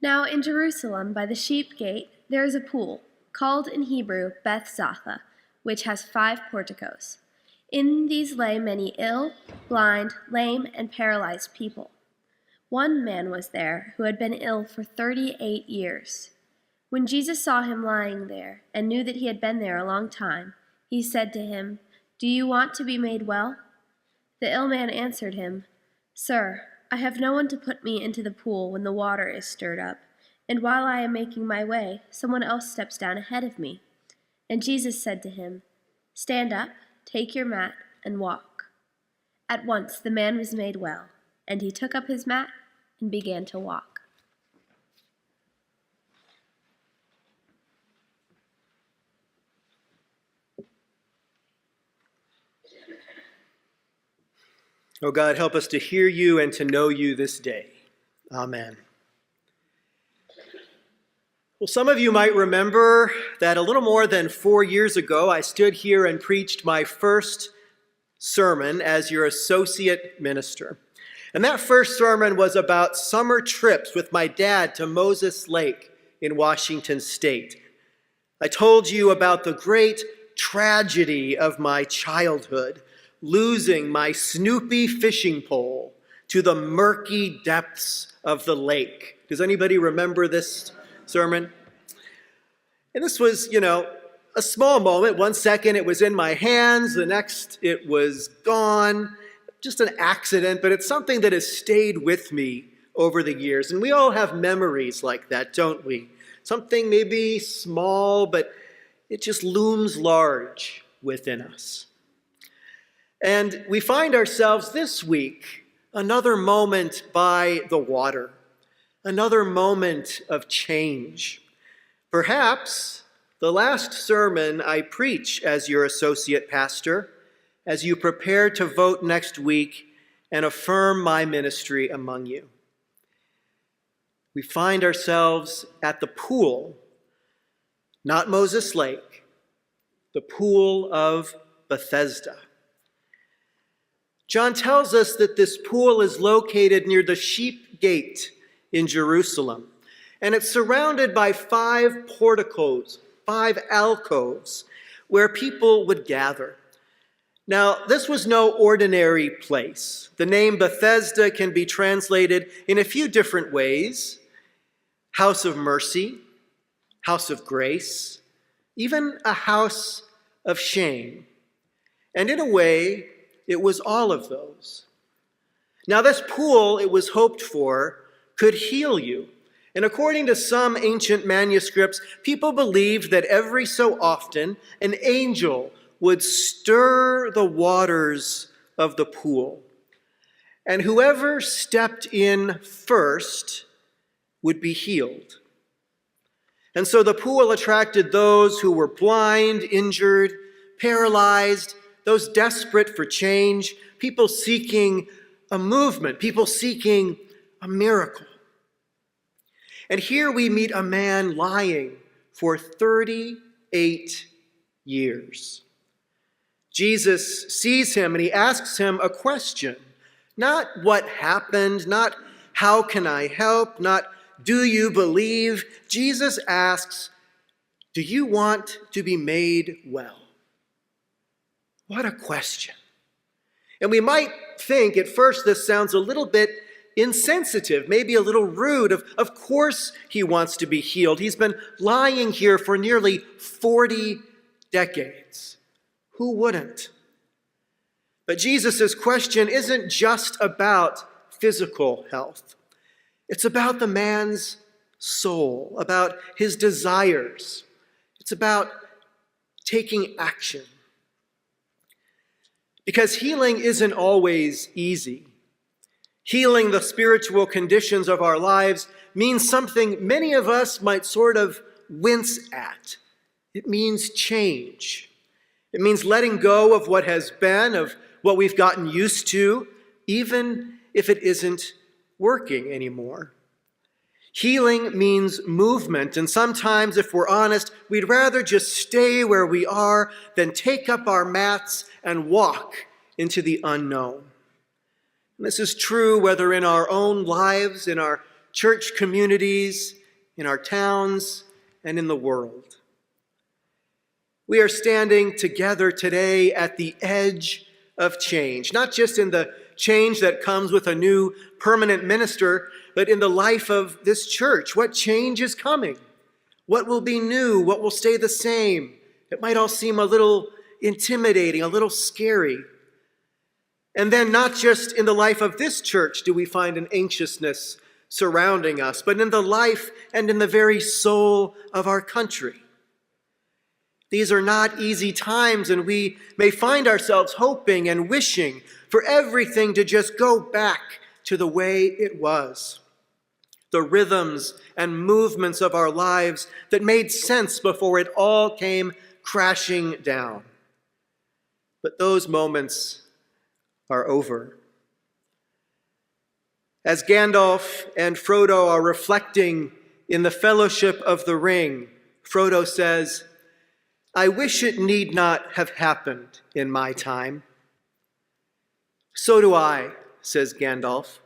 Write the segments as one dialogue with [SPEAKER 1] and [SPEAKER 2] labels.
[SPEAKER 1] Now in Jerusalem by the sheep gate there is a pool, called in Hebrew Beth-Zatha, which has 5 porticos. In these lay many ill, blind, lame, and paralyzed people. One man was there who had been ill for 38 years. When Jesus saw him lying there, and knew that he had been there a long time, he said to him, "Do you want to be made well?" The ill man answered him, "Sir, I have no one to put me into the pool when the water is stirred up, and while I am making my way, someone else steps down ahead of me." And Jesus said to him, "Stand up, take your mat, and walk." At once the man was made well, and he took up his mat and began to walk.
[SPEAKER 2] Oh God, help us to hear you and to know you this day. Amen. Well, some of you might remember that a little more than 4 years ago, I stood here and preached my first sermon as your associate minister. And that first sermon was about summer trips with my dad to Moses Lake in Washington State. I told you about the great tragedy of my childhood, losing my Snoopy fishing pole to the murky depths of the lake. Does anybody remember this sermon? And this was, a small moment. 1 second it was in my hands, the next it was gone. Just an accident, but it's something that has stayed with me over the years. And we all have memories like that, don't we? Something maybe small, but it just looms large within us. And we find ourselves this week, another moment by the water, another moment of change. Perhaps the last sermon I preach as your associate pastor, as you prepare to vote next week and affirm my ministry among you. We find ourselves at the pool, not Moses Lake, the pool of Bethesda. John tells us that this pool is located near the sheep gate in Jerusalem, and it's surrounded by 5 porticos, 5 alcoves, where people would gather. Now, this was no ordinary place. The name Bethesda can be translated in a few different ways: house of mercy, house of grace, even a house of shame. And in a way, it was all of those. Now, this pool, it was hoped for, could heal you. And according to some ancient manuscripts, people believed that every so often an angel would stir the waters of the pool. And whoever stepped in first would be healed. And so the pool attracted those who were blind, injured, paralyzed, those desperate for change, people seeking a movement, people seeking a miracle. And here we meet a man lying for 38 years. Jesus sees him and he asks him a question. Not what happened, not how can I help, not do you believe? Jesus asks, do you want to be made well? What a question. And we might think at first this sounds a little bit insensitive, maybe a little rude. Of course he wants to be healed. He's been lying here for nearly 40 decades. Who wouldn't? But Jesus' question isn't just about physical health. It's about the man's soul, about his desires. It's about taking action. Because healing isn't always easy. Healing the spiritual conditions of our lives means something many of us might sort of wince at. It means change. It means letting go of what has been, of what we've gotten used to, even if it isn't working anymore. Healing means movement, and sometimes, if we're honest, we'd rather just stay where we are than take up our mats and walk into the unknown. And this is true whether in our own lives, in our church communities, in our towns, and in the world. We are standing together today at the edge of change, not just in the change that comes with a new permanent minister, but in the life of this church. What change is coming? What will be new? What will stay the same? It might all seem a little intimidating, a little scary. And then not just in the life of this church do we find an anxiousness surrounding us, but in the life and in the very soul of our country. These are not easy times, and we may find ourselves hoping and wishing for everything to just go back to the way it was. The rhythms and movements of our lives that made sense before it all came crashing down. But those moments are over. As Gandalf and Frodo are reflecting in the Fellowship of the Ring, Frodo says, "I wish it need not have happened in my time." "So do I," says Gandalf,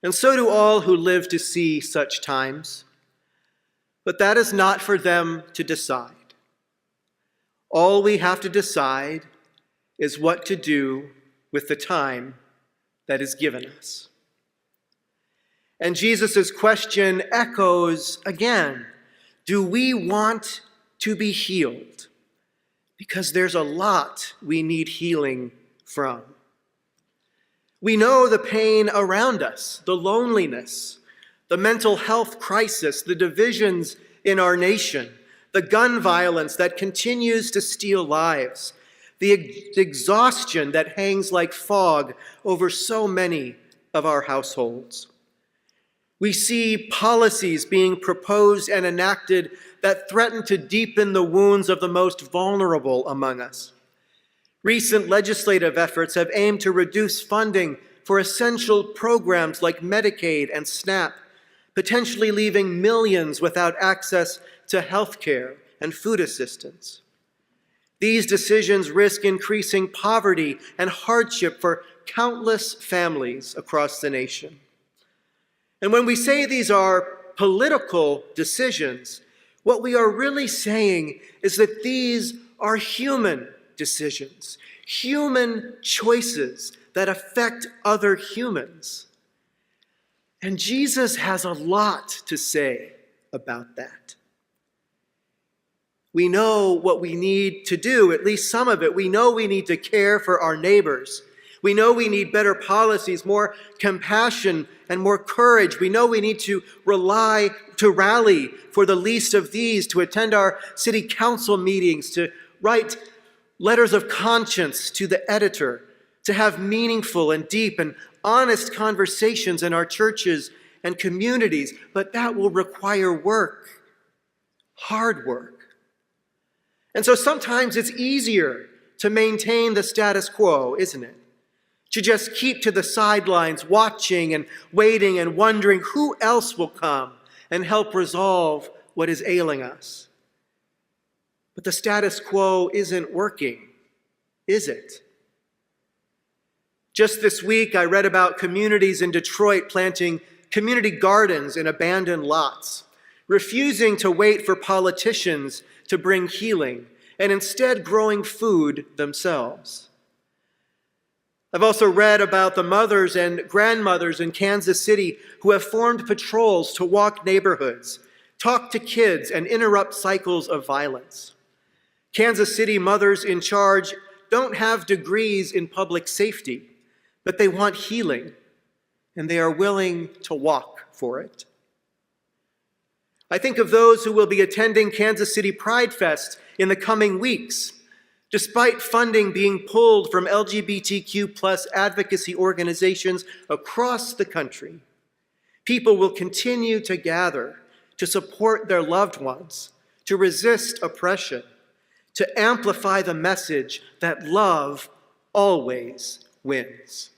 [SPEAKER 2] "and so do all who live to see such times. But that is not for them to decide. All we have to decide is what to do with the time that is given us." And Jesus' question echoes again. Do we want to be healed? Because there's a lot we need healing from. We know the pain around us, the loneliness, the mental health crisis, the divisions in our nation, the gun violence that continues to steal lives, the exhaustion that hangs like fog over so many of our households. We see policies being proposed and enacted that threaten to deepen the wounds of the most vulnerable among us. Recent legislative efforts have aimed to reduce funding for essential programs like Medicaid and SNAP, potentially leaving millions without access to health care and food assistance. These decisions risk increasing poverty and hardship for countless families across the nation. And when we say these are political decisions, what we are really saying is that these are human decisions, human choices that affect other humans. And Jesus has a lot to say about that. We know what we need to do, at least some of it. We know we need to care for our neighbors. We know we need better policies, more compassion, and more courage. We know we need to rally for the least of these, to attend our city council meetings, to write letters of conscience to the editor, to have meaningful and deep and honest conversations in our churches and communities. But that will require work, hard work. And so sometimes it's easier to maintain the status quo, isn't it? To just keep to the sidelines, watching and waiting and wondering who else will come and help resolve what is ailing us. But the status quo isn't working, is it? Just this week, I read about communities in Detroit planting community gardens in abandoned lots, refusing to wait for politicians to bring healing, and instead growing food themselves. I've also read about the mothers and grandmothers in Kansas City who have formed patrols to walk neighborhoods, talk to kids, and interrupt cycles of violence. Kansas City mothers in charge don't have degrees in public safety, but they want healing, and they are willing to walk for it. I think of those who will be attending Kansas City Pride Fest in the coming weeks. Despite funding being pulled from LGBTQ+ advocacy organizations across the country, people will continue to gather to support their loved ones, to resist oppression, to amplify the message that love always wins.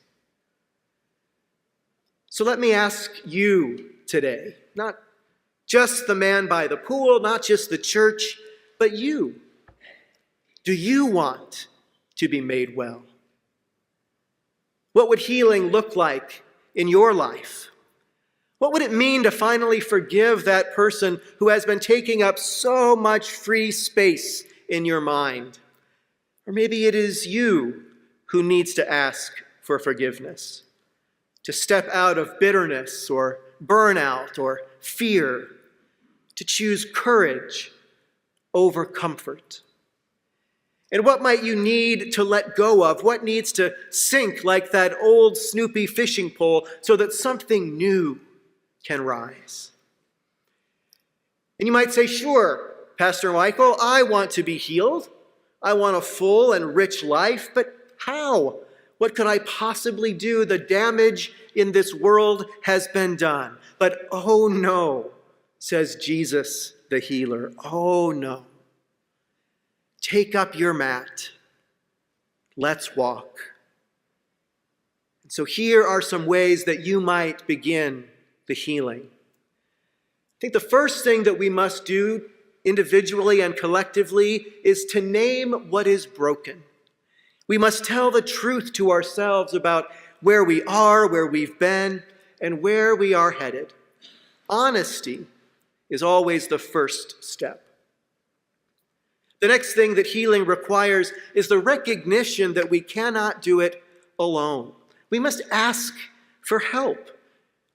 [SPEAKER 2] So let me ask you today, not just the man by the pool, not just the church, but you. Do you want to be made well? What would healing look like in your life? What would it mean to finally forgive that person who has been taking up so much free space in your mind? Or maybe it is you who needs to ask for forgiveness, to step out of bitterness or burnout or fear, to choose courage over comfort. And what might you need to let go of? What needs to sink like that old Snoopy fishing pole so that something new can rise? And you might say, sure, Pastor Michael, I want to be healed. I want a full and rich life, but how? What could I possibly do? The damage in this world has been done. But oh no, says Jesus the healer. Oh no. Take up your mat. Let's walk. And so here are some ways that you might begin the healing. I think the first thing that we must do individually and collectively is to name what is broken. We must tell the truth to ourselves about where we are, where we've been, and where we are headed. Honesty is always the first step. The next thing that healing requires is the recognition that we cannot do it alone. We must ask for help.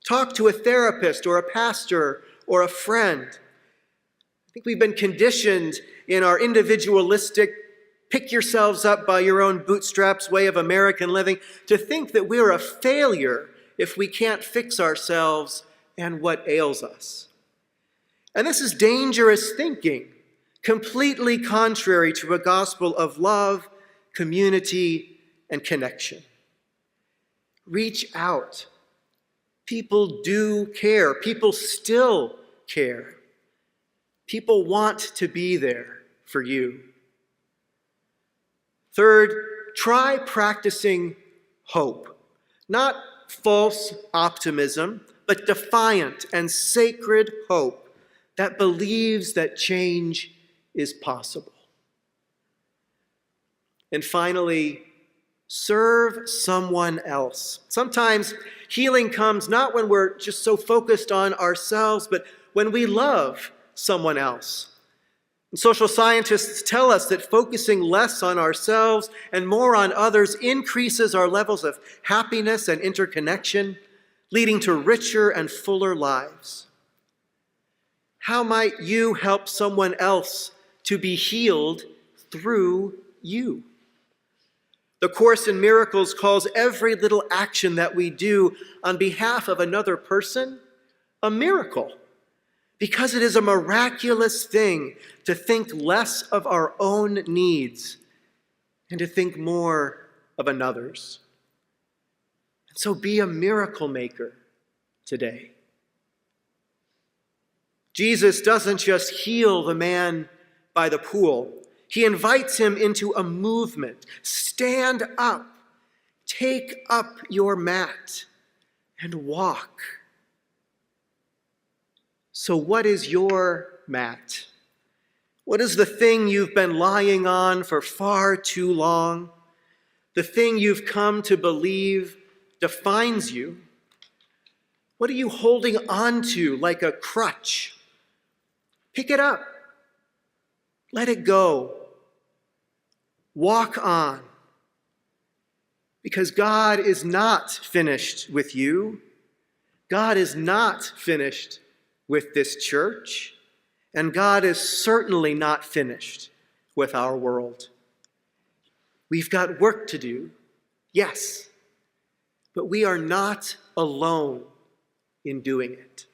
[SPEAKER 2] Talk to a therapist or a pastor or a friend. I think we've been conditioned in our individualistic, pick yourselves up by your own bootstraps way of American living to think that we're a failure if we can't fix ourselves and what ails us. And this is dangerous thinking, completely contrary to a gospel of love, community, and connection. Reach out. People do care. People still care. People want to be there for you. Third, try practicing hope. Not false optimism, but defiant and sacred hope that believes that change is possible. And finally, serve someone else. Sometimes healing comes not when we're just so focused on ourselves, but when we love someone else. And social scientists tell us that focusing less on ourselves and more on others increases our levels of happiness and interconnection, leading to richer and fuller lives. How might you help someone else to be healed through you? The Course in Miracles calls every little action that we do on behalf of another person a miracle, because it is a miraculous thing to think less of our own needs and to think more of another's. And so be a miracle maker today. Jesus doesn't just heal the man by the pool. He invites him into a movement. Stand up, take up your mat, and walk. So what is your mat? What is the thing you've been lying on for far too long? The thing you've come to believe defines you? What are you holding on to like a crutch? Pick it up. Let it go. Walk on. Because God is not finished with you. God is not finished with this church. And God is certainly not finished with our world. We've got work to do, yes, but we are not alone in doing it.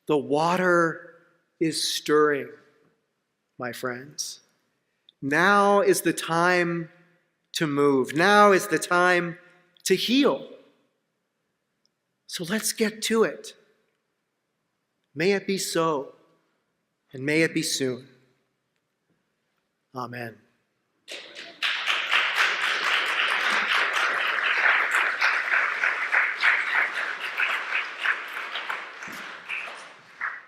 [SPEAKER 2] The water is stirring, my friends. Now is the time to move. Now is the time to heal. So let's get to it. May it be so, and may it be soon. Amen.